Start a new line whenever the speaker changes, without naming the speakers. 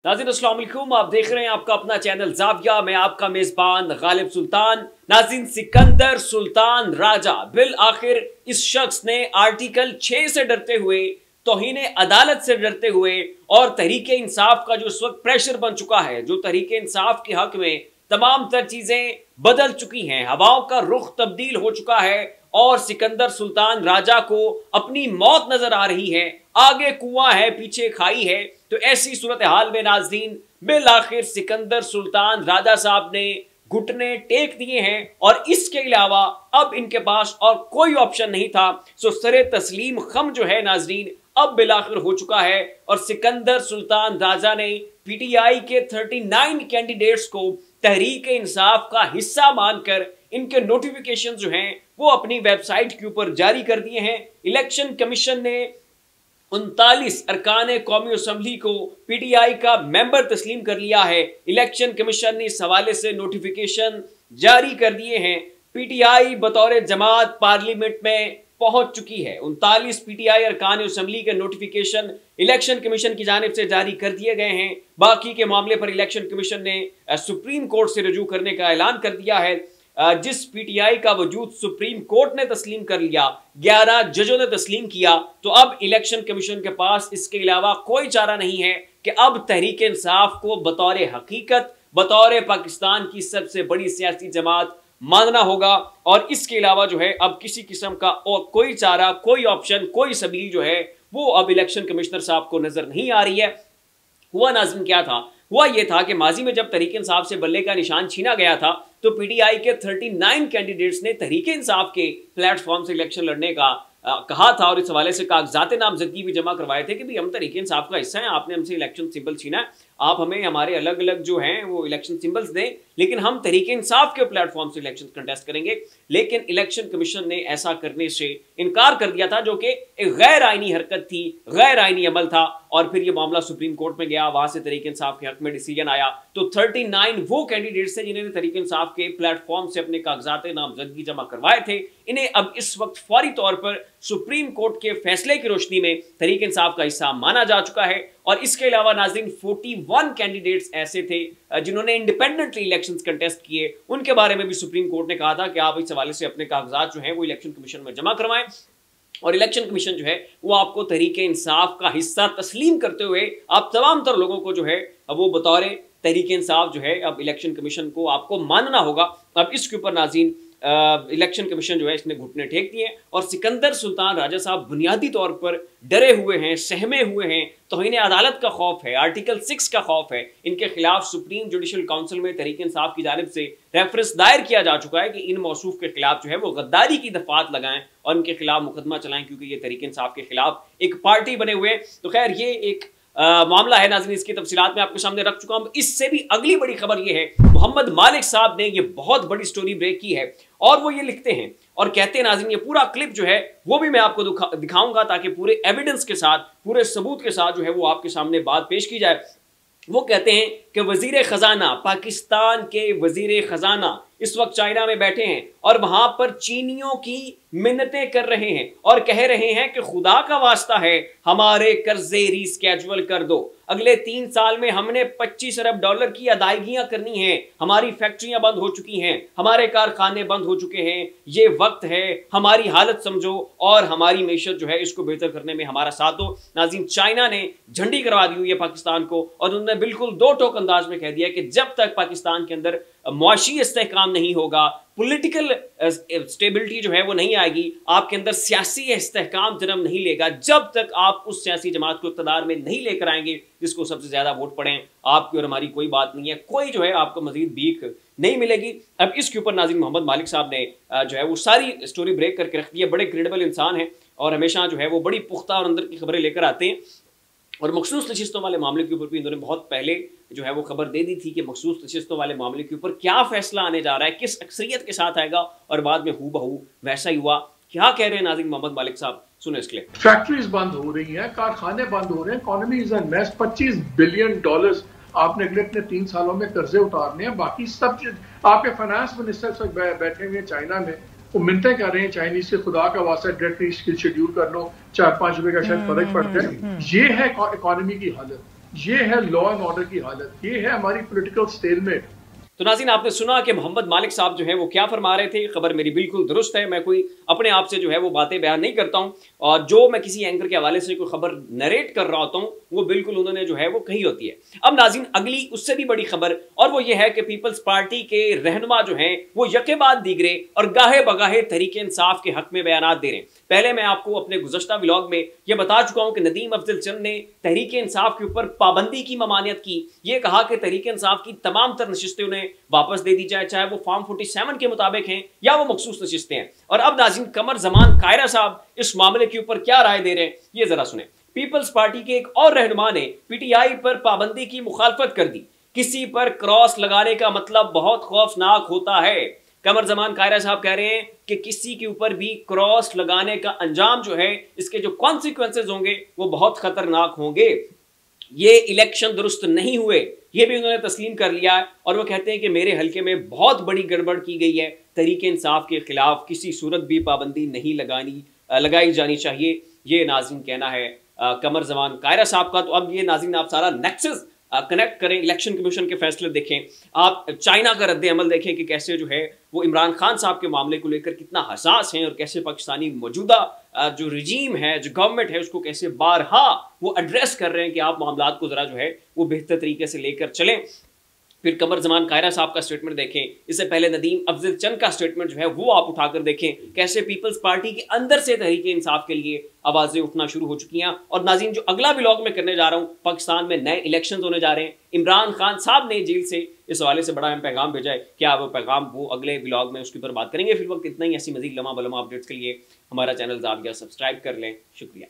नाज़रीन अस्सलाम वालेकुम, आप देख रहे हैं आपका अपना चैनल ज़ाविया। मैं आपका मेज़बान गालिब सुल्तान। नाज़रीन, सिकंदर सुल्तान राजा बिल आखिर इस शख्स ने आर्टिकल 6 से डरते हुए, तौहीन अदालत से डरते हुए और तहरीक इंसाफ का जो इस वक्त प्रेशर बन चुका है, जो तहरीक इंसाफ के हक में तमाम तर चीजें बदल चुकी हैं, हवाओं का रुख तब्दील हो चुका है और सिकंदर सुल्तान राजा को अपनी मौत नजर आ रही है। आगे कुआं है, पीछे खाई है। तो ऐसी सूरत हाल में नाज़रीन बिल आखिर सिकंदर सुल्तान राजा साहब ने घुटने टेक दिए हैं और इसके अलावा अब इनके पास और कोई ऑप्शन नहीं था। सो सरे तस्लीम खम जो है नाज़रीन अब बिलाखिर हो चुका है और सिकंदर सुल्तान राजा ने पीटीआई के 39 कैंडिडेट्स को तहरीक इंसाफ का हिस्सा मानकर इनके नोटिफिकेशन जो हैं वो अपनी वेबसाइट के ऊपर जारी कर दिए हैं। इलेक्शन कमीशन ने 39 अरकान कौमी असम्बली को पीटीआई का मेंबर तस्लीम कर लिया है। इलेक्शन कमीशन ने इस हवाले से नोटिफिकेशन जारी कर दिए हैं। पीटीआई बतौर जमात पार्लियामेंट में पहुंच चुकी है। 39 पीटीआई अरकान असम्बली के नोटिफिकेशन इलेक्शन कमीशन की जानिब से जारी कर दिए गए हैं। बाकी के मामले पर इलेक्शन कमीशन ने सुप्रीम कोर्ट से रजू करने का ऐलान कर दिया है। जिस पीटीआई का वजूद सुप्रीम कोर्ट ने तस्लीम कर लिया, 11 जजों ने तस्लीम किया, तो अब इलेक्शन कमीशन के पास इसके अलावा कोई चारा नहीं है कि अब तहरीक इंसाफ को बतौर हकीकत, बतौर पाकिस्तान की सबसे बड़ी सियासी जमात मानना होगा। और इसके अलावा जो है अब किसी किस्म का और कोई चारा, कोई ऑप्शन, कोई सबील जो है वो अब इलेक्शन कमिश्नर साहब को नजर नहीं आ रही है। हुआ नाज़रीन क्या था? हुआ यह था कि माजी में जब तहरीक इंसाफ से बल्ले का निशान छीना गया था तो पीटीआई के 39 कैंडिडेट्स ने तहरीक इंसाफ के प्लेटफॉर्म से इलेक्शन लड़ने का कहा था और इस हवाले से कागजात नामजदगी भी जमा करवाए थे कि भाई हम तहरीक इंसाफ का हिस्सा हैं, आपने हमसे इलेक्शन सिंबल छीना है, आप हमें हमारे अलग अलग जो हैं वो इलेक्शन सिंबल्स दें, लेकिन हम तहरीक इंसाफ के प्लेटफॉर्म से इलेक्शन कंटेस्ट करेंगे। लेकिन इलेक्शन कमीशन ने ऐसा करने से इनकार कर दिया था, जो कि एक गैर आईनी हरकत थी, गैर आईनी अमल था। और फिर ये मामला सुप्रीम कोर्ट में गया, वहां से तहरीक इंसाफ के हक में डिसीजन आया। तो 39 वो कैंडिडेट्स थे जिन्होंने तहरीक इंसाफ के प्लेटफॉर्म से अपने कागजात नामजदगी जमा करवाए थे। इन्हें अब इस वक्त फौरी तौर पर सुप्रीम कोर्ट के फैसले की रोशनी में तहरीक इंसाफ का हिस्सा माना जा चुका है। और इसके अलावा नाज़रीन 41 कैंडिडेट्स ऐसे थे जिन्होंने इंडिपेंडेंटली इलेक्शंस कंटेस्ट किए, उनके बारे में भी सुप्रीम कोर्ट ने कहा था कि आप इस हवाले से अपने कागजात जो हैं वो इलेक्शन कमीशन में जमा करवाएं। और इलेक्शन कमीशन जो है वो आपको तहरीक इंसाफ का हिस्सा तस्लीम करते हुए आप तमाम तर लोगों को जो है वो बतौर तहरीक इंसाफ जो है अब इलेक्शन कमीशन को आपको मानना होगा। अब इसके ऊपर नाज़रीन इलेक्शन कमीशन जो है इसने घुटने टेक दिए और सिकंदर सुल्तान राजा साहब बुनियादी तौर पर डरे हुए हैं, सहमे हुए हैं। तौहीन अदालत का खौफ है, आर्टिकल 6 का खौफ है। इनके खिलाफ सुप्रीम जुडिशल काउंसिल में तहरीक इंसाफ की जानिब से रेफरेंस दायर किया जा चुका है कि इन मौसूफ के खिलाफ जो है वो गद्दारी की दफात लगाएं और इनके खिलाफ मुकदमा चलाएं, क्योंकि ये तहरीक इंसाफ के खिलाफ एक पार्टी बने हुए हैं। तो खैर ये एक मामला है नाज़रीन, इसकी तफसीलात मैं आपके सामने रख चुका हूं। इससे भी अगली बड़ी खबर ये है, मोहम्मद मालिक साहब ने ये बहुत बड़ी स्टोरी ब्रेक की है और वो ये लिखते हैं और कहते हैं नाज़रीन, ये पूरा क्लिप जो है वो भी मैं आपको दिखाऊंगा ताकि पूरे एविडेंस के साथ, पूरे सबूत के साथ जो है वो आपके सामने बात पेश की जाए। वो कहते हैं कि वजीर खजाना, पाकिस्तान के वजीर खजाना इस वक्त चाइना में बैठे हैं और वहां पर चीनियों की मिन्नतें कर रहे हैं और कह रहे हैं कि खुदा का वास्ता है हमारे कर्जे रीस्केजुअल कर दो। अगले 3 साल में हमने 25 अरब डॉलर की अदायगियां करनी हैं, हमारी फैक्ट्रियां बंद हो चुकी हैं, हमारे कारखाने बंद हो चुके हैं, ये वक्त है हमारी हालत समझो और हमारी मैशत जो है इसको बेहतर करने में हमारा साथ दो। नाज़रीन, चाइना ने झंडी करवा दी हुई है पाकिस्तान को और उन्होंने बिल्कुल दो टोक अंदाज में कह दिया कि जब तक पाकिस्तान के अंदर मुआशी इस्तेहकाम नहीं होगा, पॉलिटिकल स्टेबिलिटी जो है वो नहीं आएगी, आपके अंदर सियासी इस्तेहकाम जन्म नहीं लेगा, जब तक आप उस सियासी जमात को इक़्तिदार में नहीं लेकर आएंगे जिसको सबसे ज्यादा वोट पड़े, आपकी और हमारी कोई बात नहीं है, कोई जो है आपको मजीद भीख नहीं मिलेगी। अब इसके ऊपर नाज़रीन मोहम्मद मालिक साहब ने जो है वो सारी स्टोरी ब्रेक करके रख दी है। बड़े क्रेडिबल इंसान है और हमेशा जो है वो बड़ी पुख्ता और अंदर की खबरें लेकर आते हैं। और मखसूस नशिस्तों वाले मामले के ऊपर भी इन्होंने बहुत पहले जो है वो खबर दे दी थी कि मखसूस नशिस्तों वाले मामले के ऊपर क्या फैसला आने जा रहा है, किस अक्सरियत के साथ आएगा, और बाद में हू बहू वैसा ही हुआ। क्या कह रहे हैं नाज़रीन मोहम्मद मालिक साहब, सुने इसके लिए।
फैक्ट्रीज बंद हो रही हैं, कारखाने बंद हो रहे हैं, economy is a mess. $25 billion आपने अगले 3 सालों में कर्जे उतारने हैं। बाकी सब आपके फाइनेंस मिनिस्टर बैठे हुए चाइना में, वो मिन्नतें कर रहे हैं चाइनीज से, खुदा का वास्ता डेट शेड्यूल कर लो, 4-5 रुपए का शायद फर्क पड़ता है। ये है इकोनॉमी की हालत। ये है लॉ एंड ऑर्डर की हालत, ये है हमारी पॉलिटिकल स्टेलमेट।
तो नाज़रीन, आपने सुना कि मोहम्मद मालिक साहब जो है वो क्या फरमा रहे थे। खबर मेरी बिल्कुल दुरुस्त है, मैं कोई अपने आप से जो है वो बातें बयान नहीं करता हूं, और जो मैं किसी एंकर के हवाले से कोई खबर नरेट कर रहा होता हूं वो बिल्कुल उन्होंने जो है वो कही होती है। अब नाज़रीन, अगली उससे भी बड़ी खबर, और वो ये है कि पीपल्स पार्टी के रहनुमा जो हैं वो यके बाद दीगरे और गाहे बगाहे तहरीक इंसाफ के हक में बयान दे रहे हैं। पहले मैं आपको अपने गुज़श्ता व्लॉग में यह बता चुका हूं कि नदीम अफजल चंद ने तहरीक इंसाफ के ऊपर पाबंदी की ममानियत की। ये कहा कि तहरीक इंसाफ की तमाम तर नशिस्तें उन्हें वापस दे दी जाए, चाहे वो फॉर्म 47 के मुताबिक हैं या वो मखसूस नशिस्तें हैं। और अब नाज़रीन, कमर जमान कायरा साहब इस मामले के ऊपर क्या राय दे रहे हैं, ये जरा सुने। पीपल्स पार्टी के एक और रहनुमा ने पीटीआई पर पाबंदी की मुखालफत कर दी। किसी पर क्रॉस लगाने का मतलब बहुत खौफनाक होता है। कमर जमान कायरा साहब कह रहे हैं कि किसी के ऊपर भी क्रॉस लगाने का अंजाम जो है, इसके जो कॉन्सिक्वेंसेज होंगे वो बहुत खतरनाक होंगे। ये इलेक्शन दुरुस्त नहीं हुए, ये भी उन्होंने तस्लीम कर लिया है, और वो कहते हैं कि मेरे हलके में बहुत बड़ी गड़बड़ की गई है। तहरीक इंसाफ के खिलाफ किसी सूरत भी पाबंदी नहीं लगाई जानी चाहिए, ये नाज़रीन कहना है कमर जमान कायरा साहब का। तो अब ये नाज़रीन, आप सारा नेक्सस कनेक्ट करें, इलेक्शन कमीशन के फैसले देखें, आप चाइना का रद्द अमल देखें कि कैसे जो है वो इमरान खान साहब के मामले को लेकर कितना हसास हैं, और कैसे पाकिस्तानी मौजूदा जो रिजीम है, जो गवर्नमेंट है, उसको कैसे बारहा वो एड्रेस कर रहे हैं कि आप मामलात को ज़रा जो है वो बेहतर तरीके से लेकर चलें। फिर कमर जमान कायरा साहब का स्टेटमेंट देखें, इससे पहले नदीम अफजल चंद का स्टेटमेंट जो है वो आप उठाकर देखें, कैसे पीपल्स पार्टी के अंदर से तहरीक इंसाफ के लिए आवाज़ें उठना शुरू हो चुकी हैं। और नाज़रीन, जो अगला व्लॉग में करने जा रहा हूँ, पाकिस्तान में नए इलेक्शंस होने जा रहे हैं। इमरान खान साहब ने जेल से इस हवाले से बड़ा अहम पैगाम भेजा है, क्या वो पैगाम वो अगले व्लॉग में उसके ऊपर बात करेंगे। फिर वक्त इतना ही। ऐसी मजीद लम्हा बलमा अपडेट्स के लिए हमारा चैनल ज़ाविया सब्सक्राइब कर लें। शुक्रिया।